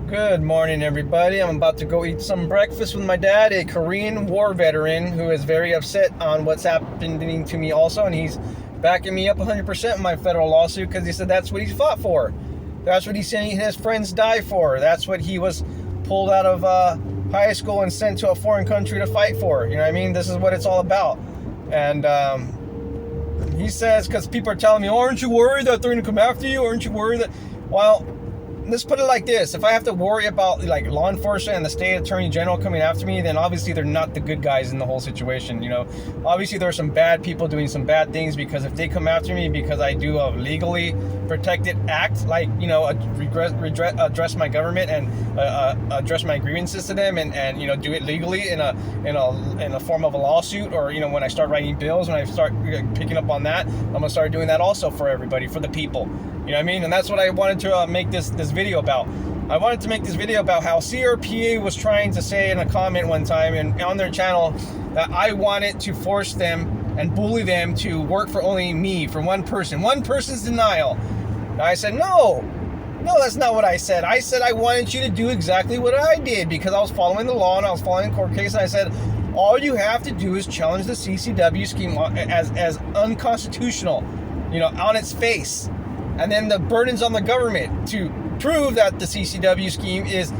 Good morning, everybody. I'm about to go eat some breakfast with my dad, a Korean War veteran who is very upset on what's happening to me also, and he's backing me up 100% in my federal lawsuit because he said that's what he's fought for. That's what he's saying his friends die for. That's what he was pulled out of high school and sent to a foreign country to fight for. You know what I mean? This is what it's all about. And he says, because people are telling me, oh, aren't you worried that they're going to come after you? Aren't you worried that... Well, let's put it like this. If I have to worry about like law enforcement and the state attorney general coming after me, then obviously they're not the good guys in the whole situation. You know, obviously there are some bad people doing some bad things, because if they come after me because I do a legally protected act, like, you know, address my government and address my grievances to them, and you know, do it legally in a form of a lawsuit, or, you know, when I start writing bills, when I start picking up on that, I'm gonna start doing that also for everybody, for the people. You know what I mean? And that's what I wanted to make this video about. I wanted to make this video about how CRPA was trying to say in a comment one time and on their channel that I wanted to force them and bully them to work for only me, for one person's denial. And I said, no, that's not what I said. I said I wanted you to do exactly what I did, because I was following the law and I was following the court case, and I said, all you have to do is challenge the CCW scheme as unconstitutional, you know, on its face. And then the burden's on the government to prove that the CCW scheme is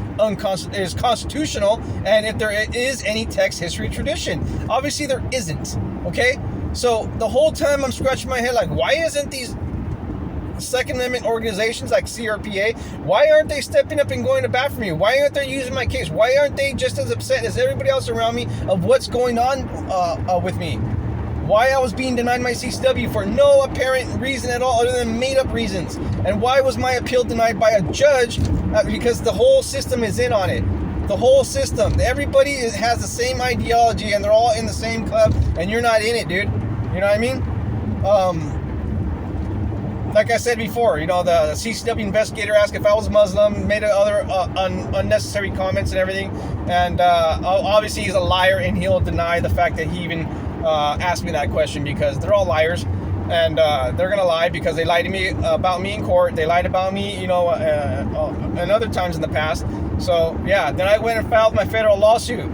constitutional, and if there is any text, history, tradition. Obviously there isn't, okay? So the whole time I'm scratching my head like, why isn't these Second Amendment organizations like CRPA, why aren't they stepping up and going to bat for me? Why aren't they using my case? Why aren't they just as upset as everybody else around me of what's going on with me? Why I was being denied my CCW for no apparent reason at all, other than made-up reasons. And why was my appeal denied by a judge? Because the whole system is in on it. The whole system. Everybody has the same ideology, and they're all in the same club, and you're not in it, dude. You know what I mean? Like I said before, you know, the CCW investigator asked if I was Muslim, made other unnecessary comments and everything. And obviously he's a liar, and he'll deny the fact that he even asked me that question, because they're all liars, and they're gonna lie because they lied to me about me in court. They lied about me, you know, and other times in the past. So yeah, then I went and filed my federal lawsuit.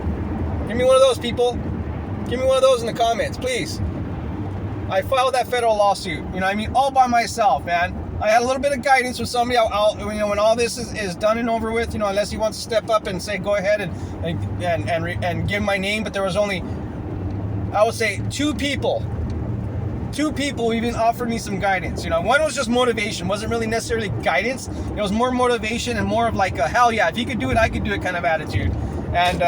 Give me one of those, people. Give me one of those in the comments, please. I filed that federal lawsuit, you know what I mean, all by myself, man. I had a little bit of guidance with somebody. I'll you know, when all this is done and over with, you know, unless he wants to step up and say go ahead and give my name. But there was only, I would say, two people even offered me some guidance. You know, one was just motivation, wasn't really necessarily guidance. It was more motivation and more of like a, hell yeah, if he could do it, I could do it kind of attitude. And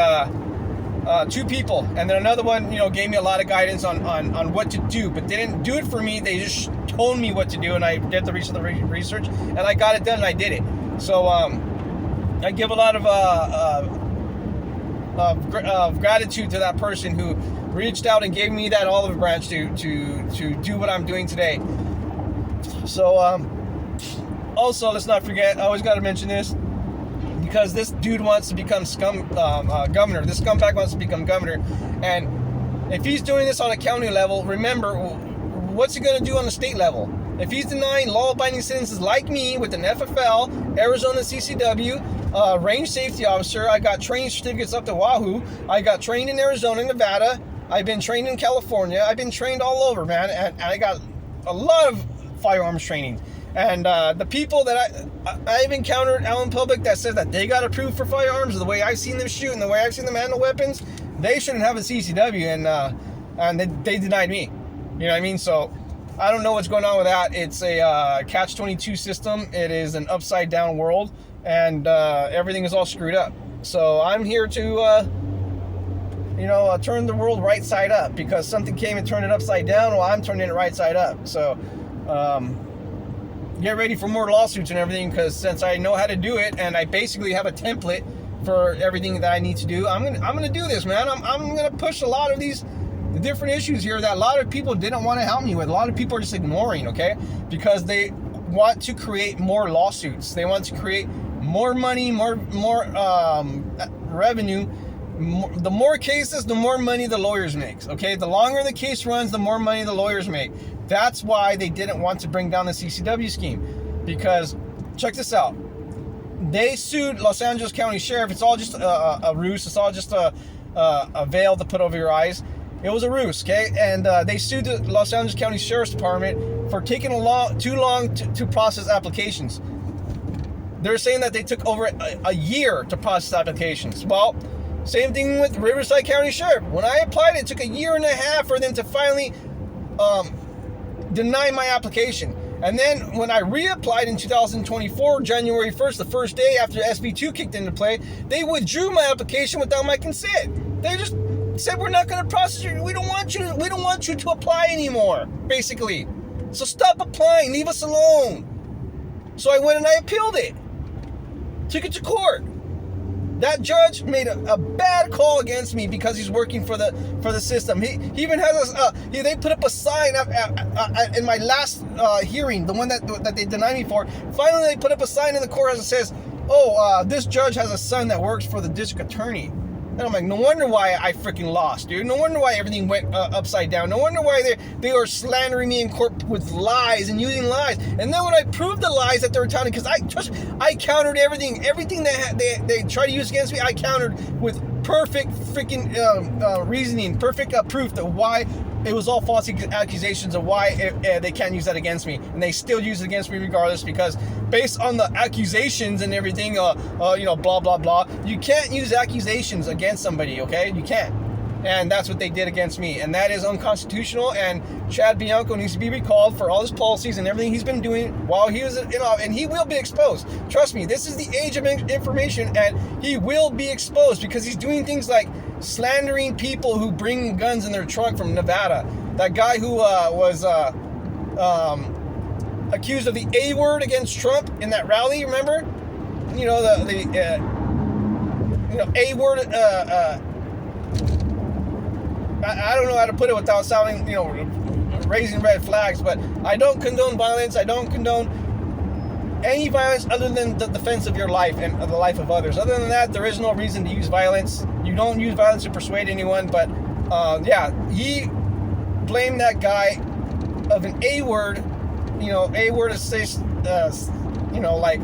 two people, and then another one, you know, gave me a lot of guidance on what to do, but they didn't do it for me. They just told me what to do, and I did the research, and I got it done, and I did it. So I give a lot of gratitude to that person who reached out and gave me that olive branch to do what I'm doing today. So also, let's not forget, I always got to mention this, because this dude wants to become governor. This scumbag wants to become governor, and if he's doing this on a county level, remember, what's he going to do on the state level? If he's denying law-abiding citizens like me with an FFL, Arizona CCW, range safety officer, I got training certificates up to Wahoo, I got trained in Arizona, Nevada, I've been trained in California, I've been trained all over, man, and I got a lot of firearms training. And the people that I've encountered out in public that says that they got approved for firearms, the way I've seen them shoot and the way I've seen them handle weapons, they shouldn't have a CCW, and they denied me. You know what I mean? So I don't know what's going on with that. It's a catch-22 system. It is an upside-down world, and everything is all screwed up. So I'm here to, you know, turn the world right side up, because something came and turned it upside down. Well, I'm turning it right side up. So get ready for more lawsuits and everything, because since I know how to do it, and I basically have a template for everything that I need to do, I'm gonna do this, man. I'm gonna push a lot of these different issues here that a lot of people didn't want to help me with. A lot of people are just ignoring, okay? Because they want to create more lawsuits. They want to create more money, more revenue. The more cases, the more money the lawyers make, okay? The longer the case runs, the more money the lawyers make. That's why they didn't want to bring down the CCW scheme. Because, check this out. they sued Los Angeles County Sheriff. It's all just a ruse. It's all just a veil to put over your eyes. It was a ruse, okay? And they sued the Los Angeles County Sheriff's Department for taking too long to process applications. They're saying that they took over a year to process applications. Well, same thing with Riverside County Sheriff. When I applied, it took a year and a half for them to finally deny my application. And then when I reapplied in 2024, January 1st, the first day after SB2 kicked into play, they withdrew my application without my consent. They just said, we're not going to process you. We don't want you to apply anymore, basically. So stop applying. Leave us alone. So I went and I appealed it. Took it to court. That judge made a bad call against me because he's working for the system. He even has they put up a sign in my last hearing, the one that they denied me for. Finally, they put up a sign in the courthouse that says, this judge has a son that works for the district attorney. And I'm like, no wonder why I freaking lost, dude. No wonder why everything went upside down. No wonder why they were slandering me in court with lies and using lies. And then when I proved the lies that they were telling, because I countered everything that they tried to use against me. I countered with perfect freaking reasoning, perfect proof that why it was all false accusations of why they can't use that against me, and they still use it against me regardless, because based on the accusations and everything, blah blah blah, you can't use accusations against somebody, okay? You can't. And that's what they did against me, and that is unconstitutional. And Chad Bianco needs to be recalled for all his policies and everything he's been doing while he was in office, and he will be exposed. Trust me, this is the age of information, and he will be exposed because he's doing things like slandering people who bring guns in their trunk from Nevada. That guy who was accused of the A word against Trump in that rally, remember? You know, the A word. I don't know how to put it without sounding, raising red flags, but I don't condone violence. I don't condone any violence other than the defense of your life and of the life of others. Other than that, there is no reason to use violence. You don't use violence to persuade anyone, but he blamed that guy of an A word. A word is, like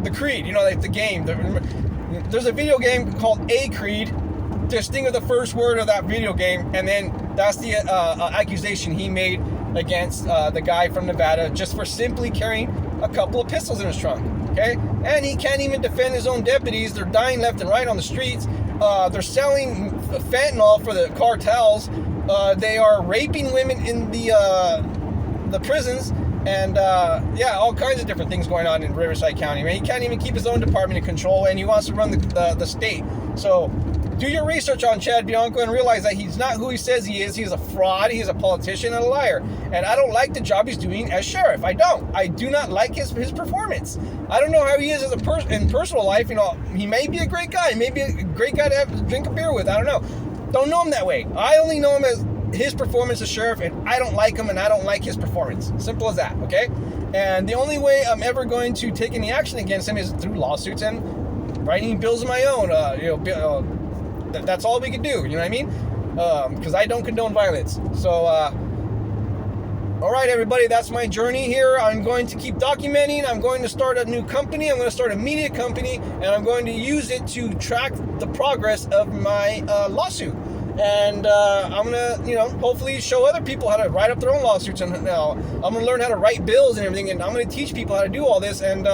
the Creed, like the game. There's a video game called A Creed. Just think of the first word of that video game, and then that's the accusation he made against the guy from Nevada just for simply carrying a couple of pistols in his trunk, okay? And he can't even defend his own deputies. They're dying left and right on the streets. They're selling fentanyl for the cartels. They are raping women in the prisons, and all kinds of different things going on in Riverside County. I mean, he can't even keep his own department in control, and he wants to run the state. So do your research on Chad Bianco and realize that he's not who he says he is. He's a fraud. He's a politician and a liar. And I don't like the job he's doing as sheriff. I do not like his performance. I don't know how he is as in personal life. He may be a great guy. He may be a great guy to drink a beer with. I don't know. Don't know him that way. I only know him as his performance as sheriff, and I don't like him, and I don't like his performance. Simple as that, okay? And the only way I'm ever going to take any action against him is through lawsuits and writing bills of my own. That's all we can do, you know what I mean? Because I don't condone violence. So, all right, everybody, that's my journey here. I'm going to keep documenting. I'm going to start a new company. I'm going to start a media company, and I'm going to use it to track the progress of my lawsuit. And I'm going to, hopefully show other people how to write up their own lawsuits. And I'm going to learn how to write bills and everything. And I'm going to teach people how to do all this. And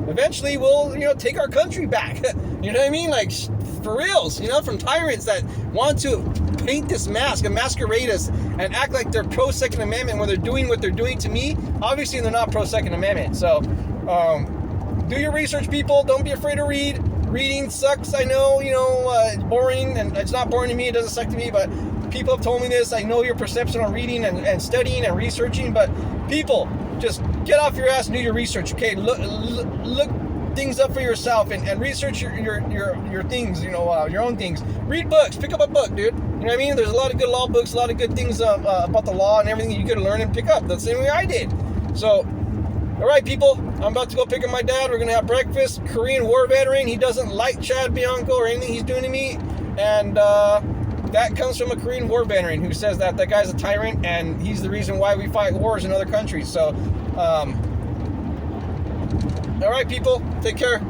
eventually we'll, take our country back. You know what I mean? Like, for reals, from tyrants that want to paint this mask and masquerade us and act like they're pro-Second Amendment when they're doing what they're doing to me. Obviously, they're not pro-Second Amendment. So do your research, people. Don't be afraid to read. Reading sucks, I know, it's boring, and it's not boring to me, it doesn't suck to me, but people have told me this. I know your perception on reading and studying and researching, but people, just get off your ass and do your research, okay? Look things up for yourself and research your things, your own things. Read books, pick up a book, dude. You know what I mean? There's a lot of good law books, a lot of good things about the law and everything that you could learn and pick up. That's the same way I did. So, all right, people, I'm about to go pick up my dad. We're going to have breakfast. Korean War veteran. He doesn't like Chad Bianco or anything he's doing to me. And that comes from a Korean War veteran who says that guy's a tyrant and he's the reason why we fight wars in other countries. So, all right, people, take care.